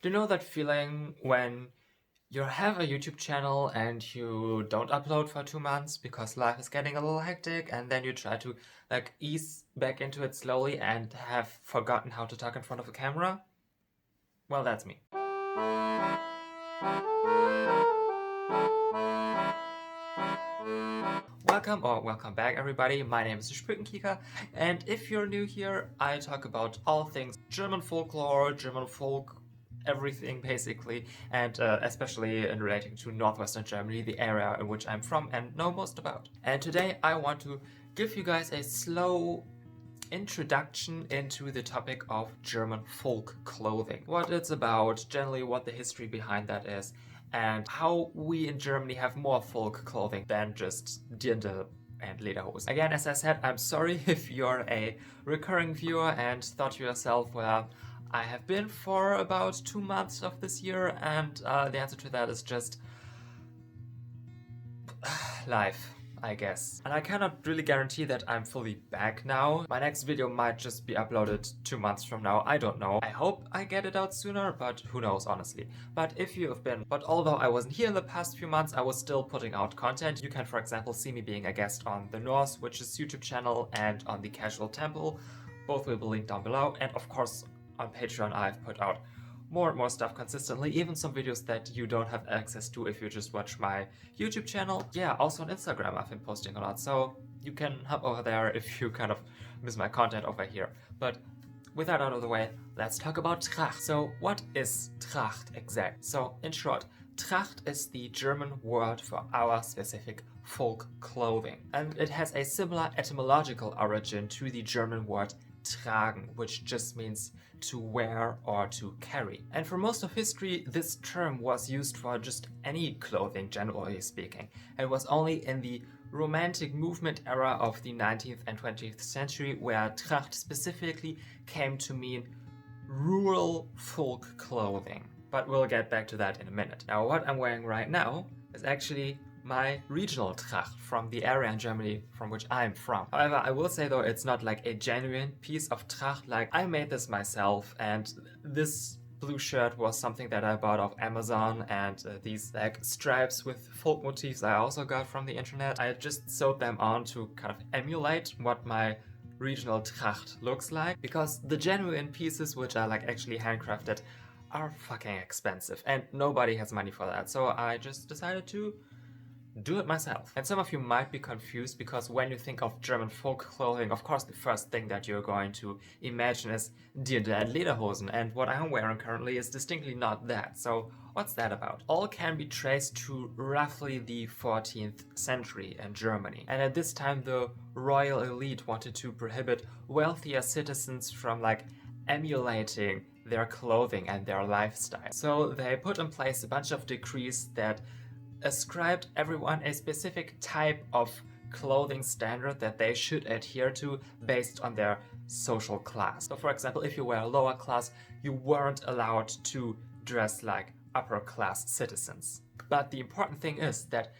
Do you know that feeling when you have a YouTube channel and you don't upload for 2 months because life is getting a little hectic, and then you try to ease back into it slowly and have forgotten how to talk in front of a camera? Well, that's me. Welcome back, everybody. My name is 𝔖𝔭𝔬𝔢𝔨𝔢𝔫𝔨𝔶𝔨𝔢𝔫 and if you're new here, I talk about all things German folklore, German folk, everything basically, and especially in relating to northwestern Germany, the area in which I'm from and know most about. And today I want to give you guys a slow introduction into the topic of German folk clothing. What it's about, generally what the history behind that is, and how we in Germany have more folk clothing than just dirndl and lederhosen. Again, as I said, I'm sorry if you're a recurring viewer and thought to yourself, well, I have been for about 2 months of this year, and the answer to that is just life, I guess. And I cannot really guarantee that I'm fully back now. My next video might just be uploaded 2 months from now, I don't know. I hope I get it out sooner, but who knows, honestly. But if you have been, but although I wasn't here in the past few months, I was still putting out content. You can, for example, see me being a guest on the Norse Witches YouTube channel and on the Casual Temple. Both will be linked down below, and of course on Patreon I've put out more and more stuff consistently, even some videos that you don't have access to if you just watch my YouTube channel. Yeah, also on Instagram I've been posting a lot, so you can hop over there if you kind of miss my content over here. But with that out of the way, let's talk about Tracht. So what is Tracht exactly? So in short, Tracht is the German word for our specific folk clothing, and it has a similar etymological origin to the German word tragen, which just means to wear or to carry. And for most of history, this term was used for just any clothing, generally speaking. It was only in the Romantic movement era of the 19th and 20th century where Tracht specifically came to mean rural folk clothing. But we'll get back to that in a minute. Now, what I'm wearing right now is actually my regional Tracht from the area in Germany from which I'm from. However, I will say though, it's not like a genuine piece of Tracht. Like, I made this myself, and this blue shirt was something that I bought off Amazon, and these stripes with folk motifs I also got from the internet. I just sewed them on to kind of emulate what my regional Tracht looks like, because the genuine pieces, which are actually handcrafted, are fucking expensive and nobody has money for that. So I just decided to do it myself. And some of you might be confused because when you think of German folk clothing, of course the first thing that you're going to imagine is dirndl and lederhosen, and what I'm wearing currently is distinctly not that. So what's that about? All can be traced to roughly the 14th century in Germany. And at this time the royal elite wanted to prohibit wealthier citizens from emulating their clothing and their lifestyle. So they put in place a bunch of decrees that ascribed everyone a specific type of clothing standard that they should adhere to based on their social class. So for example, if you were lower class, you weren't allowed to dress like upper class citizens. But the important thing is that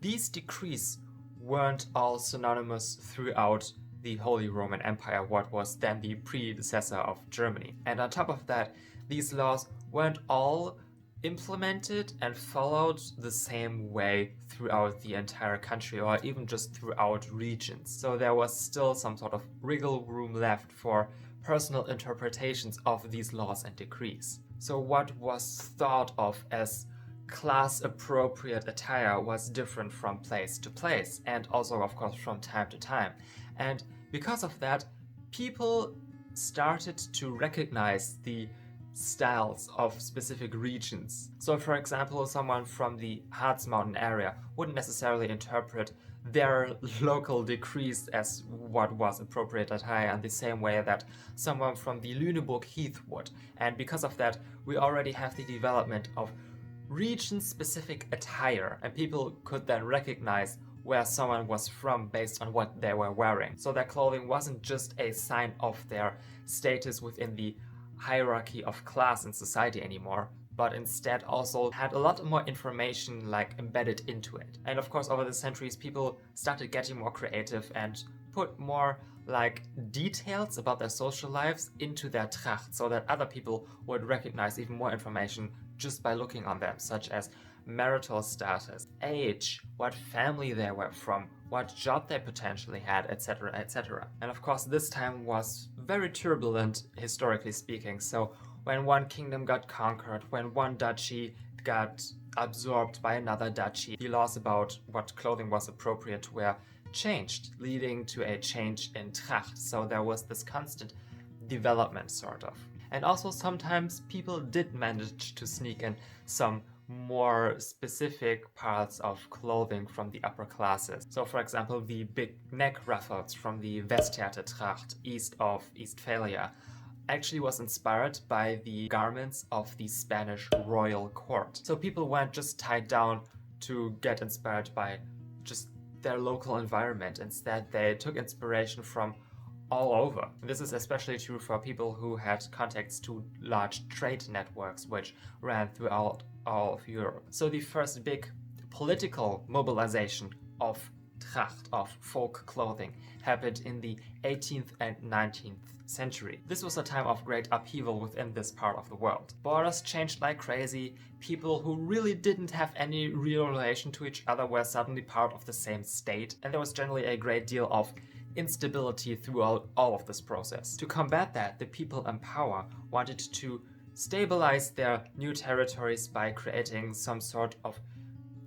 these decrees weren't all synonymous throughout the Holy Roman Empire, what was then the predecessor of Germany. And on top of that, these laws weren't all implemented and followed the same way throughout the entire country or even just throughout regions. So there was still some sort of wriggle room left for personal interpretations of these laws and decrees. So what was thought of as class-appropriate attire was different from place to place, and also of course from time to time. And because of that, people started to recognize the styles of specific regions. So for example, someone from the Harz Mountain area wouldn't necessarily interpret their local decrees as what was appropriate attire in the same way that someone from the Lüneburg Heath would. And because of that, we already have the development of region-specific attire, and people could then recognize where someone was from based on what they were wearing. So their clothing wasn't just a sign of their status within the hierarchy of class in society anymore, but instead also had a lot more information embedded into it. And of course, over the centuries, people started getting more creative and put more like details about their social lives into their Tracht so that other people would recognize even more information just by looking on them, such as marital status, age, what family they were from, what job they potentially had, etc., etc. And of course, this time was very turbulent, historically speaking. So when one kingdom got conquered, when one duchy got absorbed by another duchy, the laws about what clothing was appropriate to wear changed, leading to a change in Tracht. So there was this constant development, sort of. And also sometimes people did manage to sneak in some more specific parts of clothing from the upper classes. So for example, the big neck ruffles from the Westjährte Tracht east of Eastphalia actually was inspired by the garments of the Spanish royal court. So people weren't just tied down to get inspired by just their local environment. Instead, they took inspiration from all over. This is especially true for people who had contacts to large trade networks which ran throughout all of Europe. So the first big political mobilization of Tracht, of folk clothing, happened in the 18th and 19th century. This was a time of great upheaval within this part of the world. Borders changed like crazy. People who really didn't have any real relation to each other were suddenly part of the same state, and there was generally a great deal of instability throughout all of this process. To combat that, the people in power wanted to stabilize their new territories by creating some sort of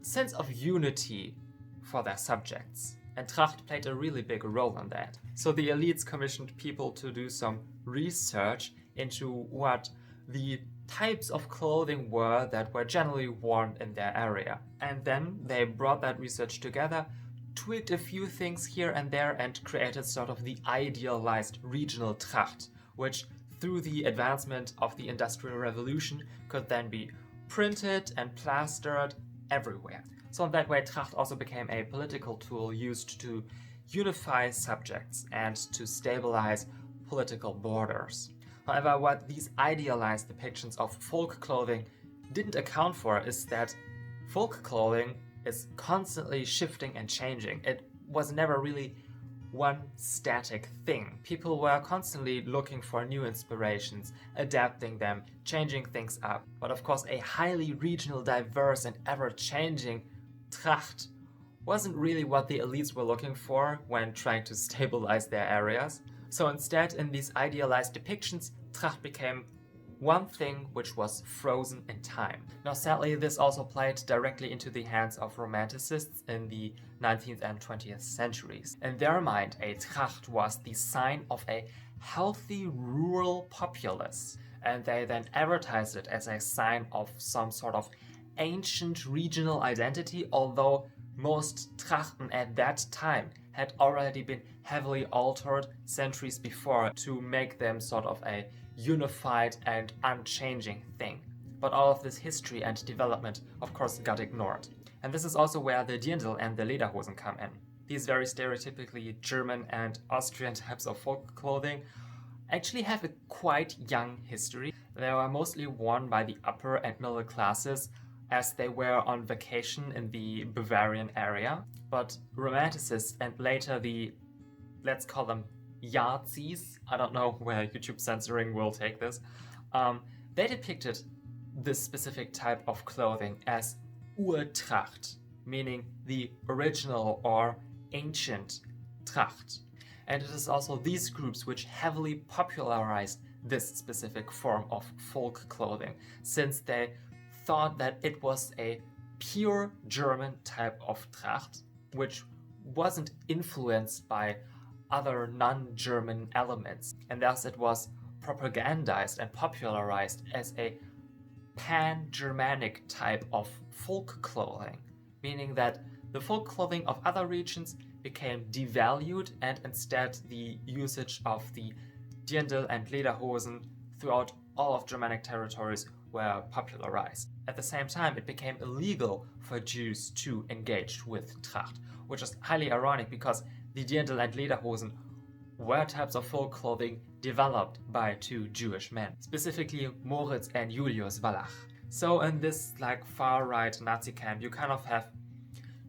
sense of unity for their subjects. And Tracht played a really big role in that. So the elites commissioned people to do some research into what the types of clothing were that were generally worn in their area. And then they brought that research together, tweaked a few things here and there, and created sort of the idealized regional Tracht, which through the advancement of the Industrial Revolution could then be printed and plastered everywhere. So in that way, Tracht also became a political tool used to unify subjects and to stabilize political borders. However, what these idealized depictions of folk clothing didn't account for is that folk clothing is constantly shifting and changing. It was never really one static thing. People were constantly looking for new inspirations, adapting them, changing things up. But of course, a highly regional, diverse, and ever-changing Tracht wasn't really what the elites were looking for when trying to stabilize their areas. So instead, in these idealized depictions, Tracht became one thing which was frozen in time. Now sadly, this also played directly into the hands of romanticists in the 19th and 20th centuries. In their mind, a Tracht was the sign of a healthy rural populace, and they then advertised it as a sign of some sort of ancient regional identity, although most Trachten at that time had already been heavily altered centuries before to make them sort of a unified and unchanging thing. But all of this history and development, of course, got ignored. And this is also where the Dirndl and the Lederhosen come in. These very stereotypically German and Austrian types of folk clothing actually have a quite young history. They were mostly worn by the upper and middle classes as they were on vacation in the Bavarian area. But romanticists and later the, let's call them Yazis, I don't know where YouTube censoring will take this, they depicted this specific type of clothing as Urtracht, meaning the original or ancient Tracht. And it is also these groups which heavily popularized this specific form of folk clothing, since they thought that it was a pure German type of Tracht, which wasn't influenced by other non-German elements, and thus it was propagandized and popularized as a pan-Germanic type of folk clothing, meaning that the folk clothing of other regions became devalued and instead the usage of the Dirndl and Lederhosen throughout all of Germanic territories were popularized. At the same time, it became illegal for Jews to engage with Tracht, which is highly ironic because the Dirndl and Lederhosen were types of folk clothing developed by two Jewish men, specifically Moritz and Julius Wallach. So in this far-right Nazi camp, you kind of have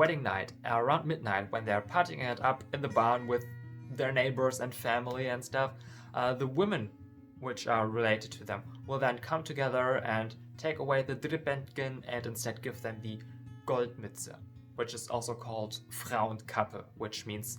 wedding night, around midnight, when they're partying it up in the barn with their neighbors and family and stuff, the women which are related to them will then come together and take away the Drippentgen and instead give them the Goldmütze, which is also called Frauenkappe, which means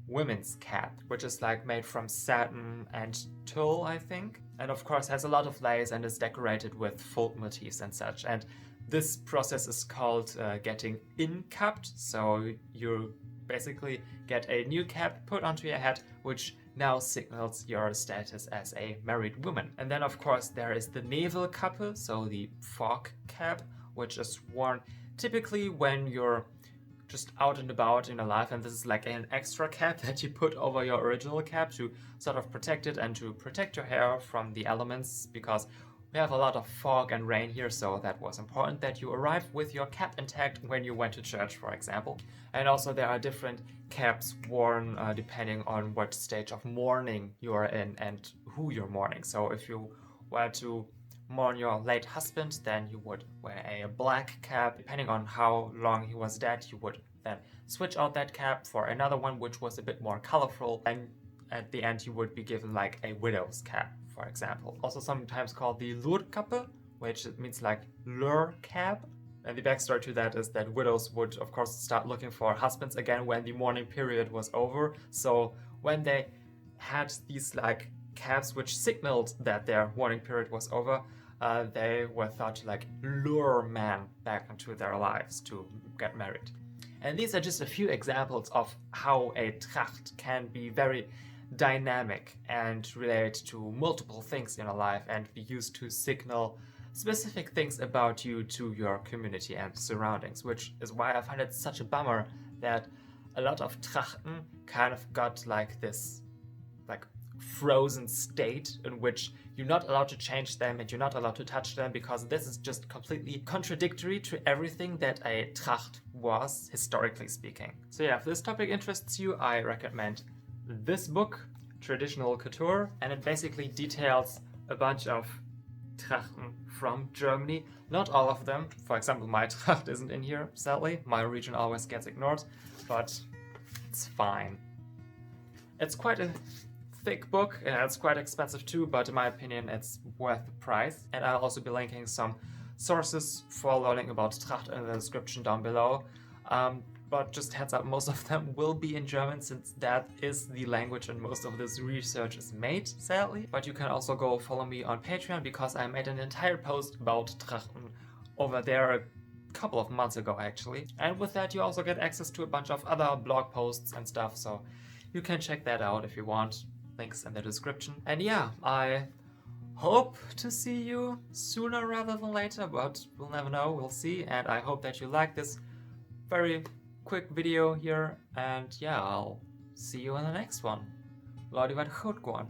women's cap, which is like made from satin and tulle, I think, and of course has a lot of layers and is decorated with folk motifs and such. And this process is called getting in-capped, so you basically get a new cap put onto your head, which now signals your status as a married woman. And then of course there is the Nevelkappe, so the fog cap, which is worn typically when you're just out and about in your life, and this is like an extra cap that you put over your original cap to sort of protect it and to protect your hair from the elements, because we have a lot of fog and rain here, so that was important that you arrive with your cap intact when you went to church, for example. And also there are different caps worn depending on what stage of mourning you are in and who you're mourning. So if you were to mourn your late husband, then you would wear a black cap. Depending on how long he was dead, you would then switch out that cap for another one which was a bit more colorful, and at the end you would be given like a widow's cap, for example. Also sometimes called the Lurkappe, which means like lure cap. And the backstory to that is that widows would of course start looking for husbands again when the mourning period was over. So when they had these like caps which signaled that their mourning period was over, they were thought to like lure men back into their lives to get married. And these are just a few examples of how a Tracht can be very dynamic and relate to multiple things in your life and be used to signal specific things about you to your community and surroundings, which is why I find it such a bummer that a lot of Trachten kind of got like this like frozen state in which you're not allowed to change them and you're not allowed to touch them, because this is just completely contradictory to everything that a Tracht was, historically speaking. So yeah, if this topic interests you, I recommend this book, Traditional Couture, and it basically details a bunch of Trachten from Germany. Not all of them. For example, my Tracht isn't in here, sadly. My region always gets ignored, but it's fine. It's quite a thick book, and it's quite expensive too, but in my opinion it's worth the price. And I'll also be linking some sources for learning about Tracht in the description down below. But just heads up, most of them will be in German, since that is the language and most of this research is made, sadly. But you can also go follow me on Patreon, because I made an entire post about Trachten over there a couple of months ago actually. And with that you also get access to a bunch of other blog posts and stuff, so you can check that out if you want. Links in the description. And yeah, I hope to see you sooner rather than later, but we'll never know, we'll see. And I hope that you like this very quick video here, and yeah, I'll see you in the next one. Leute, wat goed gaan.